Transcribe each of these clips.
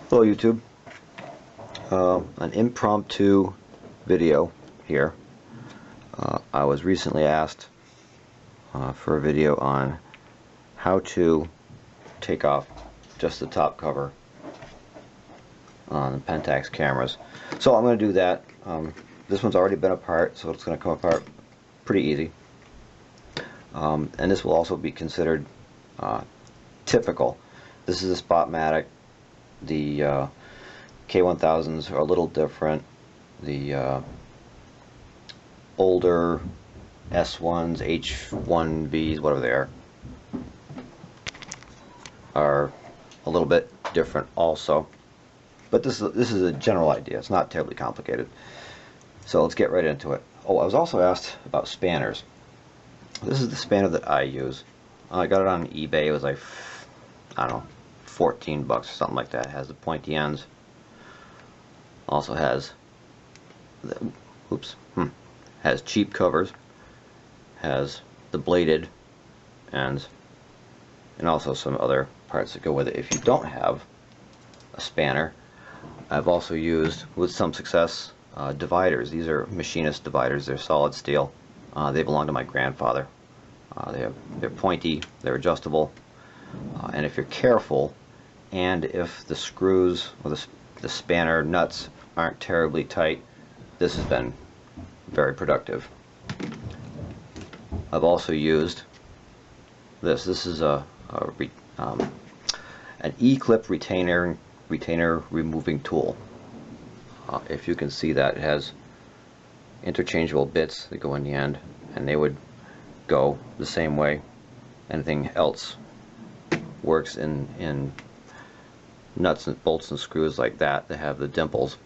Hello YouTube. An impromptu video here. I was recently asked for a video on how to take off just the top cover on the Pentax cameras. So I'm going to do that. This one's already been apart, so it's going to come apart pretty easy. And this will also be considered typical. This is a Spotmatic. The K1000s are a little different. The older S1s, H1Bs, whatever they are a little bit different also. But this is a general idea. It's not terribly complicated. So let's get right into it. Oh, I was also asked about spanners. This is the spanner that I use. I got it on eBay. It was like, I don't know, 14 bucks or something like that. It has the pointy ends. Also has the, has cheap covers. Has the bladed ends, and also some other parts that go with it. If you don't have a spanner, I've also used, with some success, dividers. These are machinist dividers. They're solid steel. They belong to my grandfather. They're pointy. They're adjustable. And if you're careful, and if the screws or the spanner nuts aren't terribly tight, this has been very productive. I've also used this. This is an E-clip retainer removing tool. If you can see that, it has interchangeable bits that go in the end, and they would go the same way. Anything else works in nuts and bolts and screws like that that have the dimples.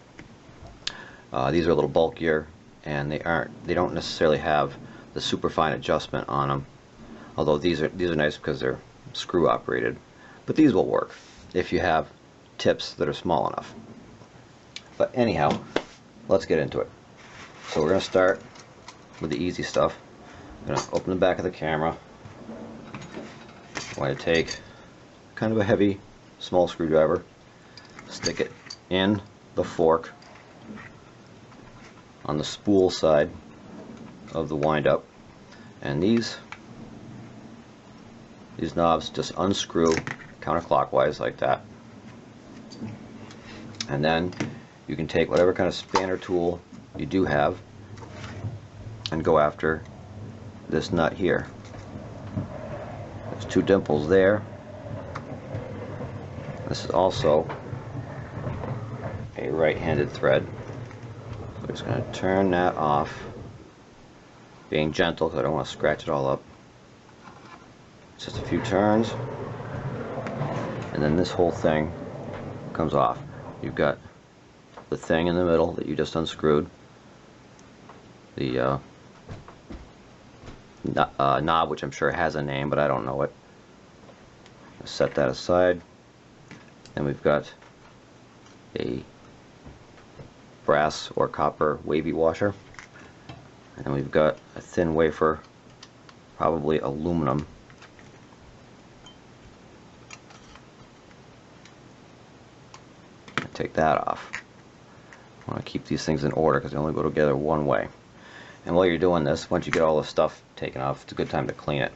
These are a little bulkier, and they don't necessarily have the super fine adjustment on them. Although these are nice because they're screw operated. But these will work if you have tips that are small enough. But anyhow, let's get into it. So we're going to start with the easy stuff. I'm going to open the back of the camera. I'm going to take kind of a heavy small screwdriver, stick it in the fork on the spool side of the wind-up, and these knobs just unscrew counterclockwise like that. And then you can take whatever kind of spanner tool you do have and go after this nut here. There's two dimples there. This is also a right-handed thread. So we're just going to turn that off, being gentle because I don't want to scratch it all up. Just a few turns, and then this whole thing comes off. You've got the thing in the middle that you just unscrewed, the knob, which I'm sure has a name, but I don't know it. Set that aside. Then we've got a brass or copper wavy washer, and then we've got a thin wafer, probably aluminum. Take that off. I want to keep these things in order because they only go together one way. And while you're doing this, once you get all the stuff taken off, it's a good time to clean it.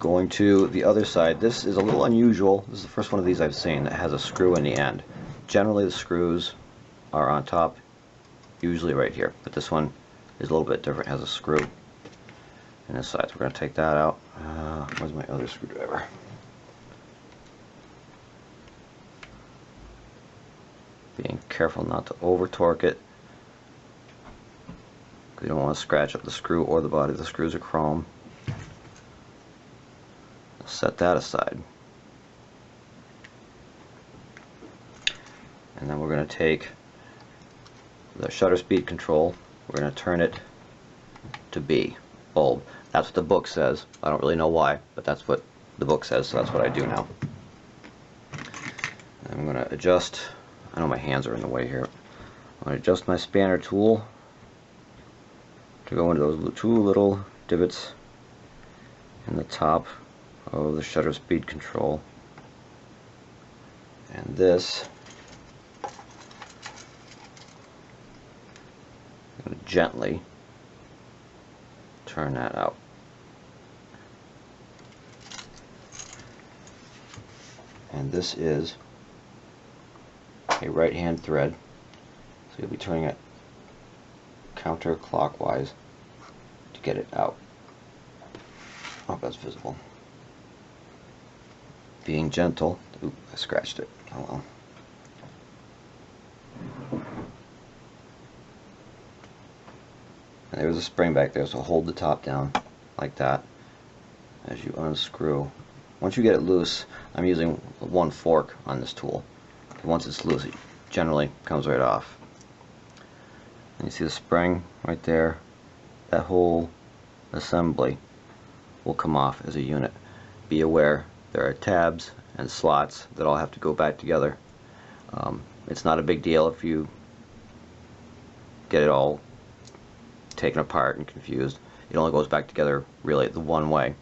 Going to the other side, this is a little unusual. This is the first one of these I've seen that has a screw in the end. Generally the screws are on top, usually right here, but this one is a little bit different, it has a screw in this side. So we're going to take that out. Where's my other screwdriver? Being careful not to over torque it, because you don't want to scratch up the screw or the body. The screws are chrome. Set that aside. And then we're going to take the shutter speed control. We're going to turn it to B, bulb. That's what the book says. I don't really know why, but that's what the book says, so that's what I do now. And I'm going to adjust. I know my hands are in the way here. I'm going to adjust my spanner tool to go into those two little divots in the top of the shutter speed control. And this, I'm going to gently turn that out. And this is a right-hand thread, so you'll be turning it counterclockwise to get it out. I hope that's visible. Being gentle. Oop, I scratched it. Oh well. And there's a spring back there, so hold the top down like that as you unscrew. Once you get it loose, I'm using one fork on this tool. Once it's loose, it generally comes right off. And you see the spring right there? That whole assembly will come off as a unit. Be aware, there are tabs and slots that all have to go back together. It's not a big deal if you get it all taken apart and confused. It only goes back together really the one way.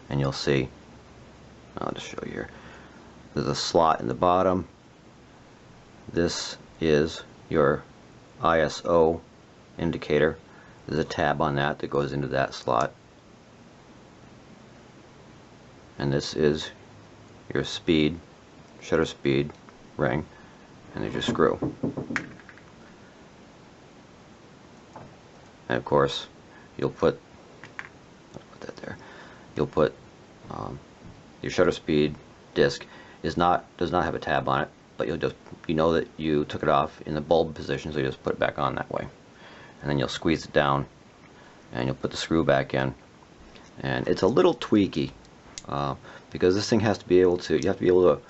And you'll see, I'll just show you here, there's a slot in the bottom. This is your ISO indicator. There's a tab on that that goes into that slot. And this is your speed, shutter speed ring, and there's your screw. And of course, you'll put that there. You'll put your shutter speed disc does not have a tab on it, but you know that you took it off in the bulb position, so you just put it back on that way. And then you'll squeeze it down, and you'll put the screw back in. And it's a little tweaky because this thing has to be able to. You have to be able to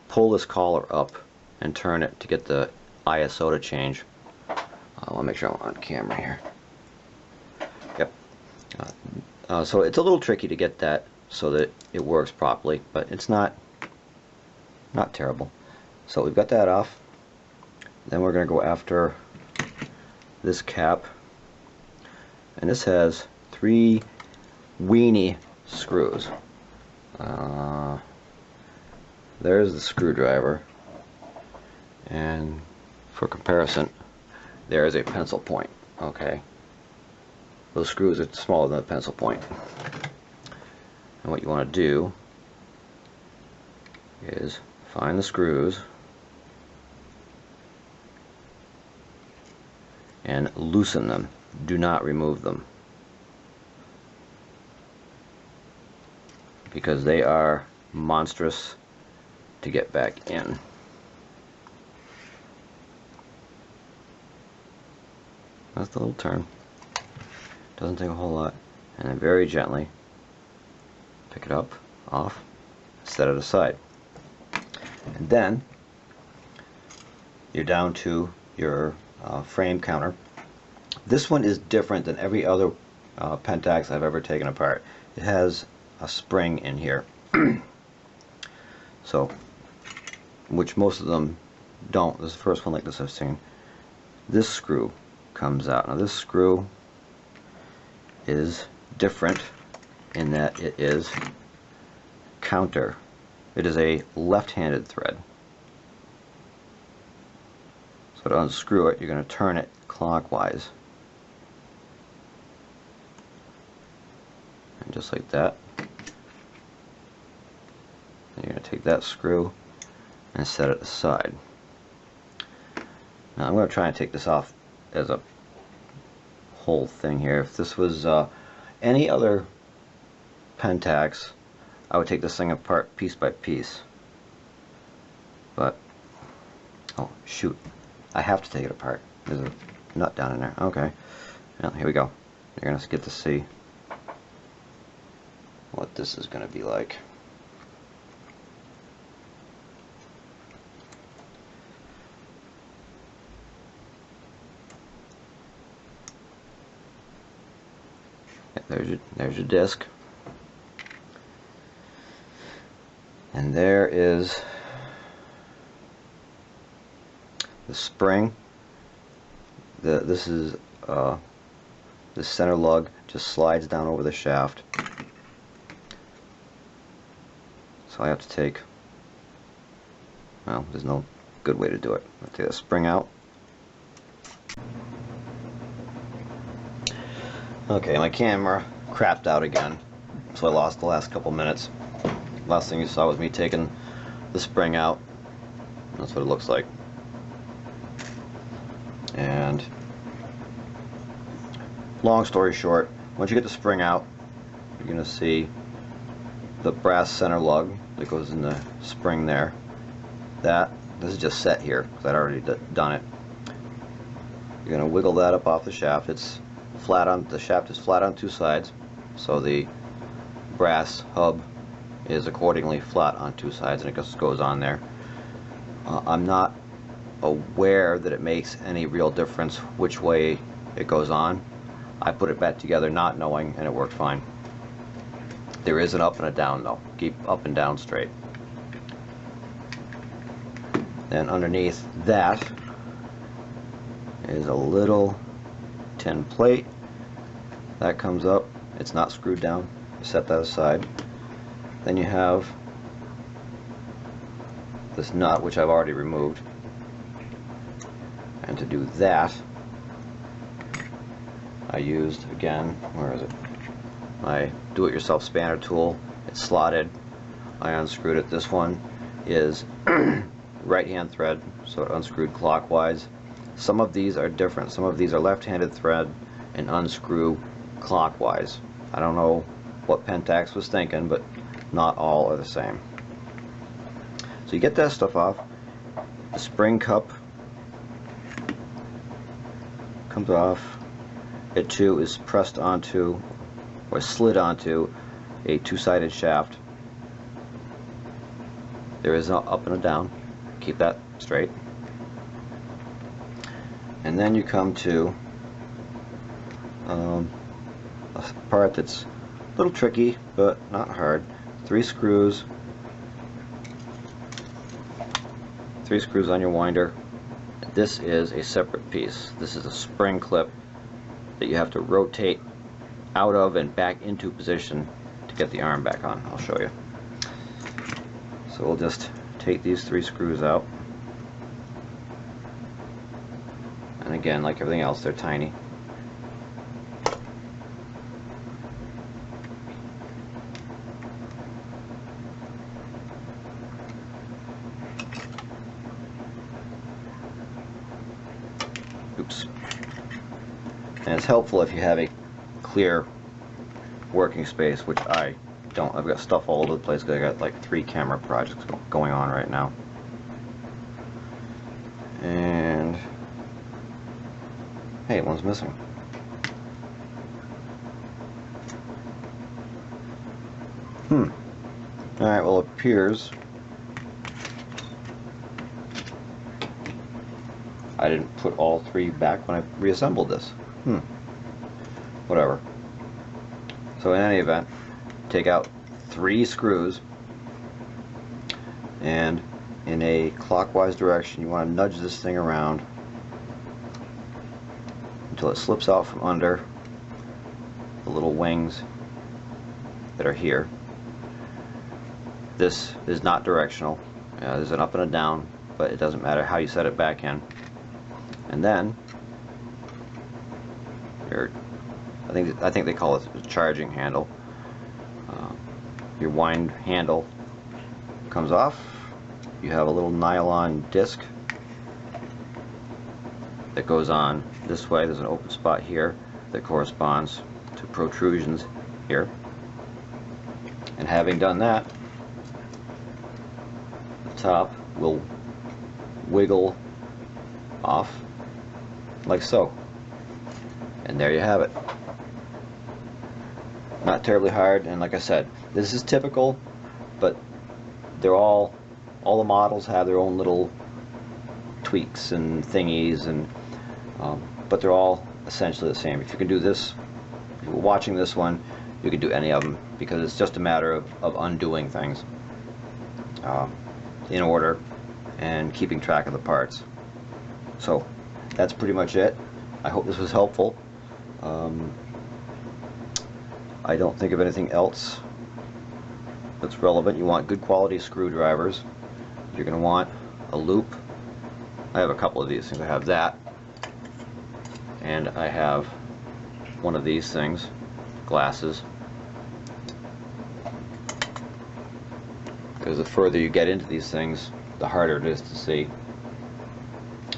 pull this collar up and turn it to get the ISO to change. I want to make sure I'm on camera here. Yep. So it's a little tricky to get that so that it works properly, but it's not terrible. So we've got that off. Then we're going to go after this cap, and this has 3 weenie screws. There's the screwdriver, and for comparison, there is a pencil point. Okay, those screws are smaller than a pencil point. And what you want to do is find the screws and loosen them. Do not remove them, because they are monstrous to get back in. That's the little turn. Doesn't take a whole lot. And then very gently pick it up, off, set it aside. And then you're down to your frame counter. This one is different than every other Pentax I've ever taken apart. It has a spring in here, so, which most of them don't. This is the first one like this I've seen. This screw comes out. Now this screw is different in that it is counter. It is a left-handed thread. So to unscrew it, you're going to turn it clockwise. And just like that. And you're going to take that screw and set it aside. Now I'm going to try and take this off as a whole thing here. If this was any other Pentax, I would take this thing apart piece by piece. But, oh shoot, I have to take it apart. There's a nut down in there. Okay, well, here we go. You're going to get to see what this is going to be like. There's your disc, and there is the spring. This is the center lug just slides down over the shaft, so I have to take Well, there's no good way to do it. I'll take the spring out. Okay, my camera crapped out again, so I lost the last couple minutes. Last thing you saw was me taking the spring out. That's what it looks like. And long story short, once you get the spring out, you're going to see the brass center lug that goes in the spring there. This is just set here because I'd already done it. You're going to wiggle that up off the shaft. It's flat on the shaft is flat on two sides, so the brass hub is accordingly flat on two sides, and it just goes on there. I'm not aware that it makes any real difference which way it goes on. I put it back together not knowing, and it worked fine. There is an up and a down though. Keep up and down straight. Then underneath that is a little tin plate that comes up. It's not screwed down. You set that aside. Then you have this nut, which I've already removed. And to do that, I used, again, where is it? My do-it-yourself spanner tool. It's slotted. I unscrewed it. This one is right-hand thread, so it unscrewed clockwise. Some of these are different. Some of these are left-handed thread and unscrew clockwise. I don't know what Pentax was thinking, but not all are the same. So you get that stuff off. The spring cup comes off. It too is pressed onto or slid onto a two-sided shaft. There is an up and a down. Keep that straight. And then you come to a part that's a little tricky but not hard. Three screws on your winder. This is a separate piece. This is a spring clip that you have to rotate out of and back into position to get the arm back on. I'll show you. So we'll just take these three screws out. And again, like everything else, they're tiny. Oops. And it's helpful if you have a clear working space, which I don't. I've got stuff all over the place because I got like 3 camera projects going on right now. And hey, one's missing. Alright, well, it appears I didn't put all 3 back when I reassembled this. Whatever. So in any event, take out 3 screws, and in a clockwise direction you want to nudge this thing around until it slips out from under the little wings that are here. This is not directional. There's an up and a down, but it doesn't matter how you set it back in. And then I think they call it a charging handle. Your wind handle comes off. You have a little nylon disc that goes on this way. There's an open spot here that corresponds to protrusions here. And having done that, the top will wiggle off like so. And there you have it. Not terribly hard, and like I said, this is typical, but they're all the models have their own little tweaks and thingies, and but they're all essentially the same. If you can do this, if you're watching this one, you can do any of them, because it's just a matter of undoing things in order and keeping track of the parts. So that's pretty much it. I hope this was helpful. I don't think of anything else that's relevant. You want good quality screwdrivers. You're going to want a loop. I have a couple of these things. I have that, and I have one of these things, glasses. Because the further you get into these things, the harder it is to see.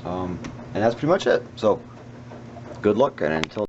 And that's pretty much it. So, good luck, and until